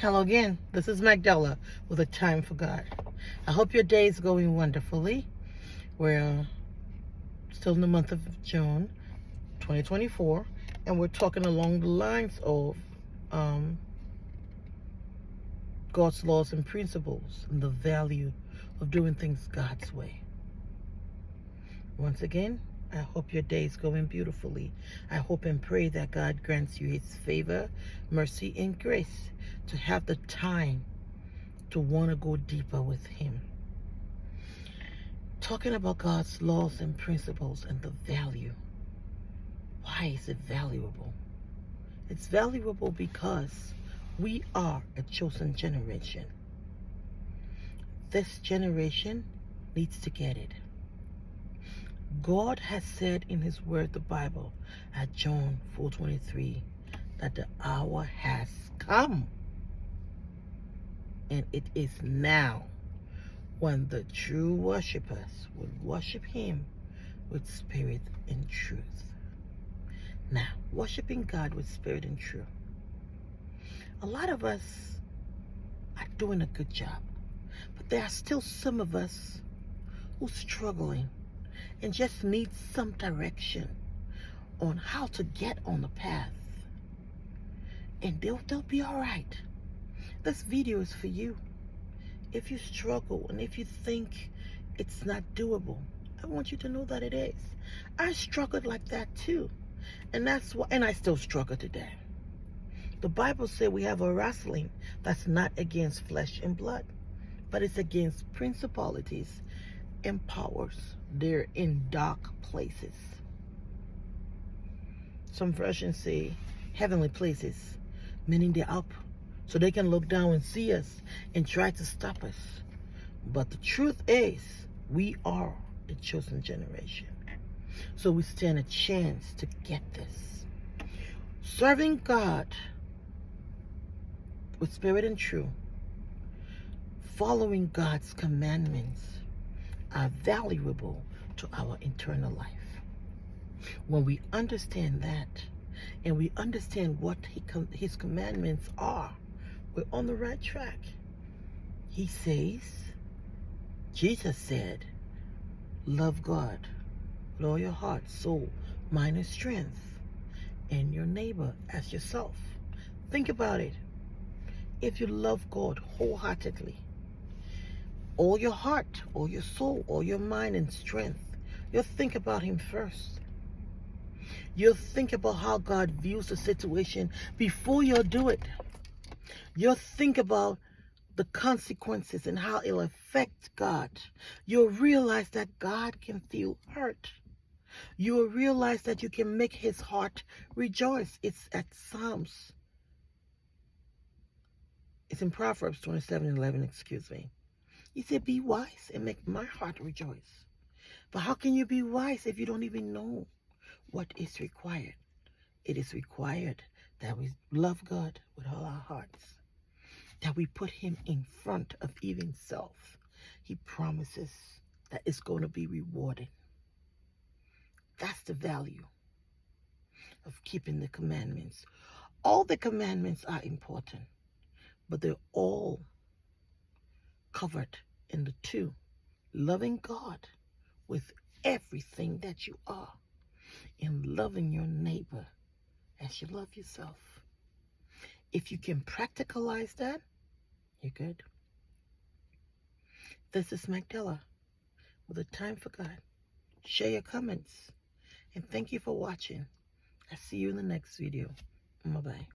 Hello again. This is Magdala with a time for God. I hope your day is going wonderfully. We're still in the month of June 2024, and we're talking along the lines of God's laws and principles and the value of doing things God's way. Once again, I hope your day is going beautifully. I hope and pray that God grants you his favor, mercy, and grace to have the time to want to go deeper with him. Talking about God's laws and principles and the value. Why is it valuable? It's valuable because we are a chosen generation. This generation needs to get it. God has said in his word, the Bible, at John 4:23, that the hour has come. And it is now when the true worshipers will worship him with spirit and truth. Now, worshiping God with spirit and truth. A lot of us are doing a good job, but there are still some of us who are struggling and just need some direction on how to get on the path. And they'll be all right. This video is for you. If you struggle and if you think it's not doable, I want you to know that it is. I struggled like that too. And that's why, and I still struggle today. The Bible says we have a wrestling that's not against flesh and blood, but it's against principalities and powers. They're in dark places. Some versions say heavenly places, meaning they're up so they can look down and see us and try to stop us. But the truth is, we are the chosen generation. So we stand a chance to get this. Serving God with spirit and truth, following God's commandments are valuable to our eternal life. When we understand that, and we understand what his commandments are, we're on the right track. He says, Jesus said, love God with all your heart, soul, mind, and strength, and your neighbor as yourself. Think about it. If you love God wholeheartedly, all your heart, all your soul, all your mind and strength, you'll think about him first. You'll think about how God views the situation before you'll do it. You'll think about the consequences and how it'll affect God. You'll realize that God can feel hurt. You will realize that you can make his heart rejoice. It's at Psalms. It's in Proverbs 27:11, excuse me. He said, be wise and make my heart rejoice. But how can you be wise if you don't even know what is required? It is required that we love God with all our hearts, that we put him in front of even self. He promises that it's going to be rewarded. That's the value of keeping the commandments. All the commandments are important, but they're all covered in the two: loving God with everything that you are and loving your neighbor as you love yourself. If you can practicalize that, you're good. This is Magdala with a time for God. Share your comments, and thank you for watching. I'll see you in the next video. Bye-bye.